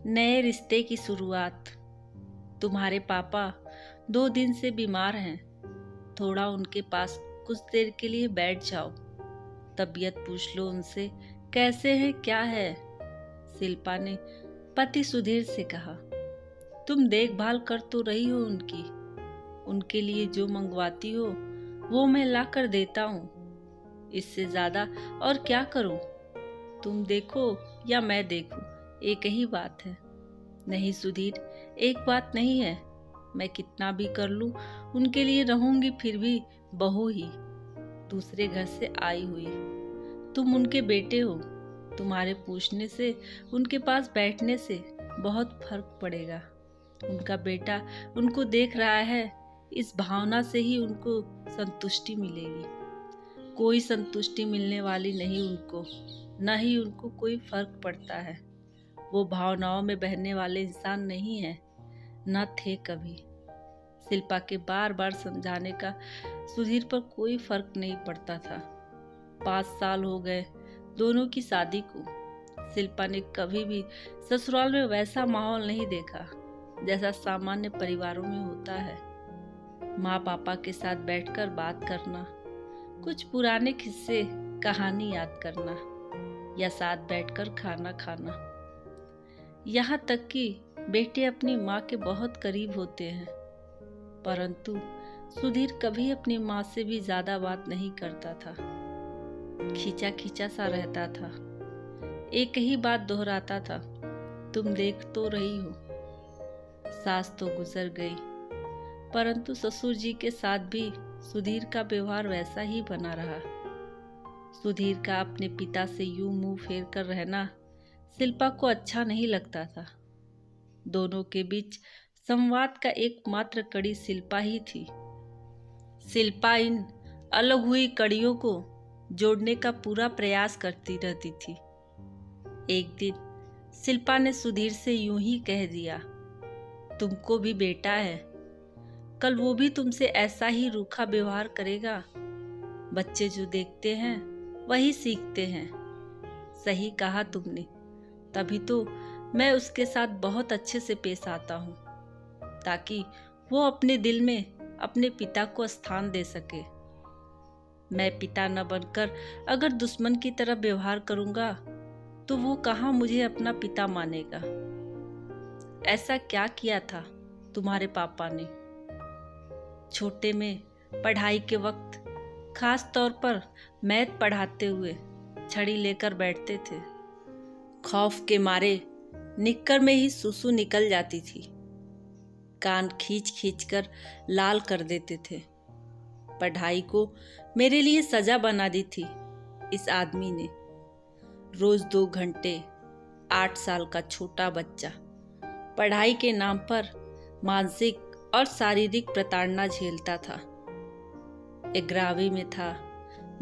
नए रिश्ते की शुरुआत। तुम्हारे पापा 2 दिन से बीमार हैं। थोड़ा उनके पास कुछ देर के लिए बैठ जाओ। तबीयत पूछ लो उनसे, कैसे हैं, क्या है। शिल्पा ने पति सुधीर से कहा। तुम देखभाल कर तो रही हो उनकी। उनके लिए जो मंगवाती हो वो मैं ला कर देता हूँ। इससे ज्यादा और क्या करूँ। तुम देखो या मैं देखूं, एक ही बात है। नहीं सुधीर, एक बात नहीं है। मैं कितना भी कर लूं, उनके लिए रहूंगी फिर भी बहू ही, दूसरे घर से आई हुई। तुम उनके बेटे हो। तुम्हारे पूछने से, उनके पास बैठने से बहुत फर्क पड़ेगा। उनका बेटा उनको देख रहा है, इस भावना से ही उनको संतुष्टि मिलेगी। कोई संतुष्टि मिलने वाली नहीं उनको, न ही उनको कोई फर्क पड़ता है। वो भावनाओं में बहने वाले इंसान नहीं है, न थे कभी। शिल्पा के बार बार समझाने का सुधीर पर कोई फर्क नहीं पड़ता था। 5 साल हो गए दोनों की शादी को। शिल्पा ने कभी भी ससुराल में वैसा माहौल नहीं देखा जैसा सामान्य परिवारों में होता है। माँ पापा के साथ बैठकर बात करना, कुछ पुराने किस्से कहानी याद करना, या साथ बैठकर खाना खाना। यहाँ तक कि बेटे अपनी माँ के बहुत करीब होते हैं, परंतु सुधीर कभी अपनी माँ से भी ज्यादा बात नहीं करता था। खींचा खींचा सा रहता था। एक ही बात दोहराता था, तुम देख तो रही हो। सास तो गुजर गई, परंतु ससुर जी के साथ भी सुधीर का व्यवहार वैसा ही बना रहा। सुधीर का अपने पिता से यूं मुंह फेर कर रहना शिल्पा को अच्छा नहीं लगता था। दोनों के बीच संवाद का एकमात्र कड़ी शिल्पा ही थी। शिल्पा इन अलग हुई कड़ियों को जोड़ने का पूरा प्रयास करती रहती थी। एक दिन शिल्पा ने सुधीर से यूं ही कह दिया, तुमको भी बेटा है, कल वो भी तुमसे ऐसा ही रूखा व्यवहार करेगा। बच्चे जो देखते हैं वही सीखते हैं। सही कहा तुमने, तभी तो मैं उसके साथ बहुत अच्छे से पेश आता हूँ, ताकि वो अपने दिल में अपने पिता को स्थान दे सके। मैं पिता न बनकर अगर दुश्मन की तरह व्यवहार करूँगा तो वो कहाँ मुझे अपना पिता मानेगा। ऐसा क्या किया था तुम्हारे पापा ने? छोटे में पढ़ाई के वक्त खास तौर पर मैथ पढ़ाते हुए छड़ी लेकर बैठते थे। खौफ के मारे निक्कर में ही सुसु निकल जाती थी। कान खींच खींच कर लाल कर देते थे। पढ़ाई को मेरे लिए सजा बना दी थी इस आदमी ने। रोज 2 घंटे 8 साल का छोटा बच्चा पढ़ाई के नाम पर मानसिक और शारीरिक प्रताड़ना झेलता था। 11वीं में था,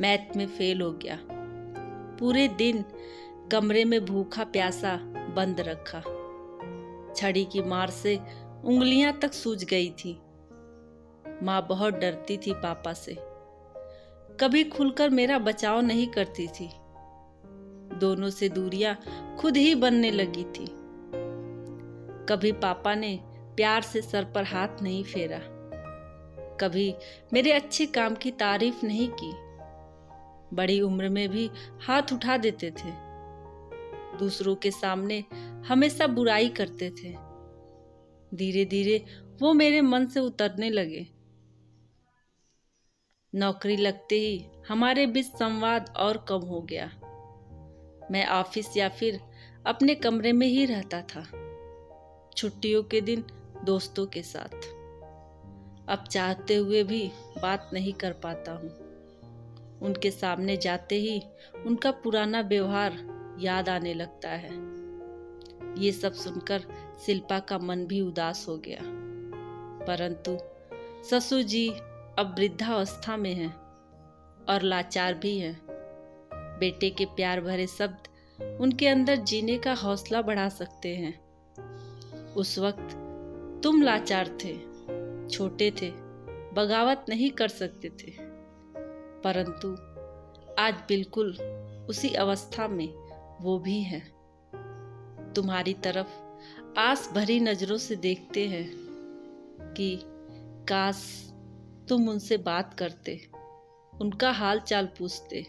मैथ में फेल हो गया। पूरे दिन कमरे में भूखा प्यासा बंद रखा। छड़ी की मार से उंगलियां तक सूज गई थी। माँ बहुत डरती थी पापा से, कभी खुलकर मेरा बचाव नहीं करती थी। दोनों से दूरियां खुद ही बनने लगी थी। कभी पापा ने प्यार से सर पर हाथ नहीं फेरा, कभी मेरे अच्छे काम की तारीफ नहीं की। बड़ी उम्र में भी हाथ उठा देते थे। दूसरों के सामने हमेशा बुराई करते थे। धीरे धीरे वो मेरे मन से उतरने लगे। नौकरी लगते ही हमारे बीच संवाद और कम हो गया। मैं ऑफिस या फिर अपने कमरे में ही रहता था, छुट्टियों के दिन दोस्तों के साथ। अब चाहते हुए भी बात नहीं कर पाता हूँ। उनके सामने जाते ही उनका पुराना व्यवहार याद आने लगता है। ये सब सुनकर शिल्पा का मन भी उदास हो गया। परंतु ससुर जी अब वृद्धावस्था में हैं और लाचार भी हैं। बेटे के प्यार भरे शब्द उनके अंदर जीने का हौसला बढ़ा सकते हैं। उस वक्त तुम लाचार थे, छोटे थे, बगावत नहीं कर सकते थे, परंतु आज बिल्कुल उसी अवस्था में वो भी हैं। तुम्हारी तरफ आस भरी नजरों से देखते हैं कि काश तुम उनसे बात करते, उनका हाल चाल पूछते।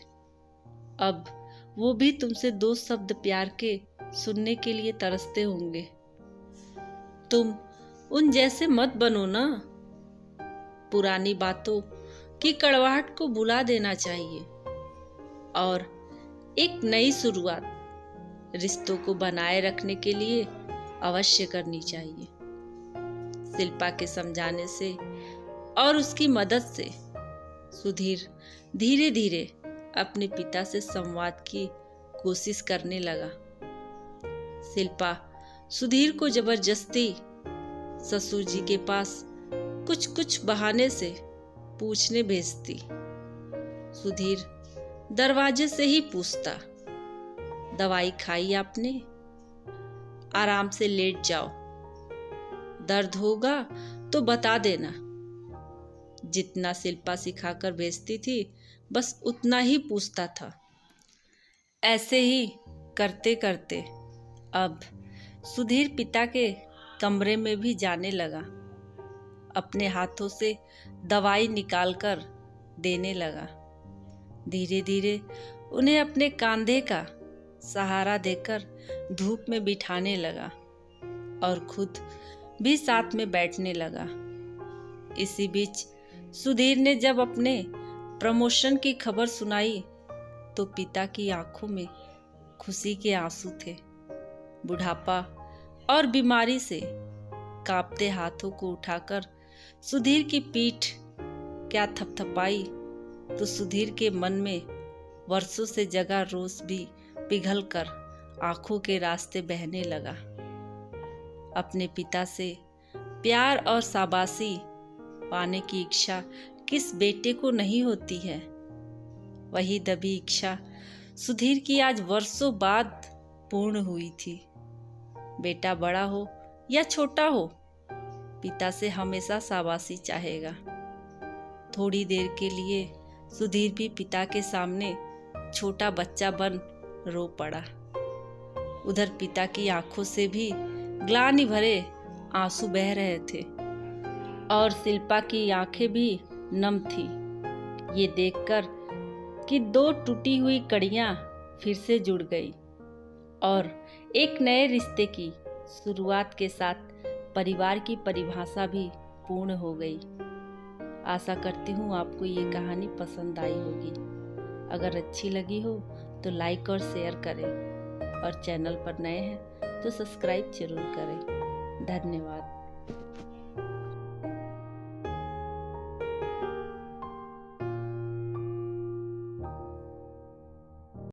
अब वो भी तुमसे 2 शब्द प्यार के सुनने के लिए तरसते होंगे। तुम उन जैसे मत बनो ना। पुरानी बातों की कड़वाहट को भुला देना चाहिए और एक नई शुरुआत रिश्तों को बनाए रखने के लिए अवश्य करनी चाहिए। शिल्पा के समझाने से और उसकी मदद से सुधीर धीरे धीरे अपने पिता से संवाद की कोशिश करने लगा। शिल्पा सुधीर को जबरदस्ती ससुर जी के पास कुछ बहाने से पूछने भेजती। सुधीर दरवाजे से ही पूछता, दवाई खाई आपने? आराम से लेट जाओ, दर्द होगा तो बता देना। जितना शिल्पा सिखाकर भेजती थी बस उतना ही पूछता था। ऐसे ही करते करते अब सुधीर पिता के कमरे में भी जाने लगा। अपने हाथों से दवाई निकालकर देने लगा। धीरे धीरे उन्हें अपने कंधे का सहारा देकर धूप में बिठाने लगा और खुद भी साथ में बैठने लगा। इसी बीच सुधीर ने जब अपने प्रमोशन की खबर सुनाई तो पिता की आंखों में खुशी के आंसू थे। बुढ़ापा और बीमारी से कांपते हाथों को उठाकर सुधीर की पीठ क्या थपथपाई तो सुधीर के मन में वर्षों से जगा रोष भी पिघलकर आंखों के रास्ते बहने लगा। अपने पिता से प्यार और शाबाशी पाने की इच्छा किस बेटे को नहीं होती है। वही दबी इच्छा सुधीर की आज वर्षों बाद पूर्ण हुई थी। बेटा बड़ा हो या छोटा हो, पिता से हमेशा शाबाशी चाहेगा। थोड़ी देर के लिए सुधीर भी पिता के सामने छोटा बच्चा बन रो पड़ा। उधर पिता की आंखों से भी ग्लानि भरे आंसू बह रहे थे और शिल्पा की आंखें भी नम थी ये देखकर कि 2 टूटी हुई कड़ियां फिर से जुड़ गई और एक नए रिश्ते की शुरुआत के साथ परिवार की परिभाषा भी पूर्ण हो गई। आशा करती हूँ आपको ये कहानी पसंद आई होगी। अगर अच्छी लगी हो तो लाइक और शेयर करें और चैनल पर नए हैं तो सब्सक्राइब जरूर करें। धन्यवाद।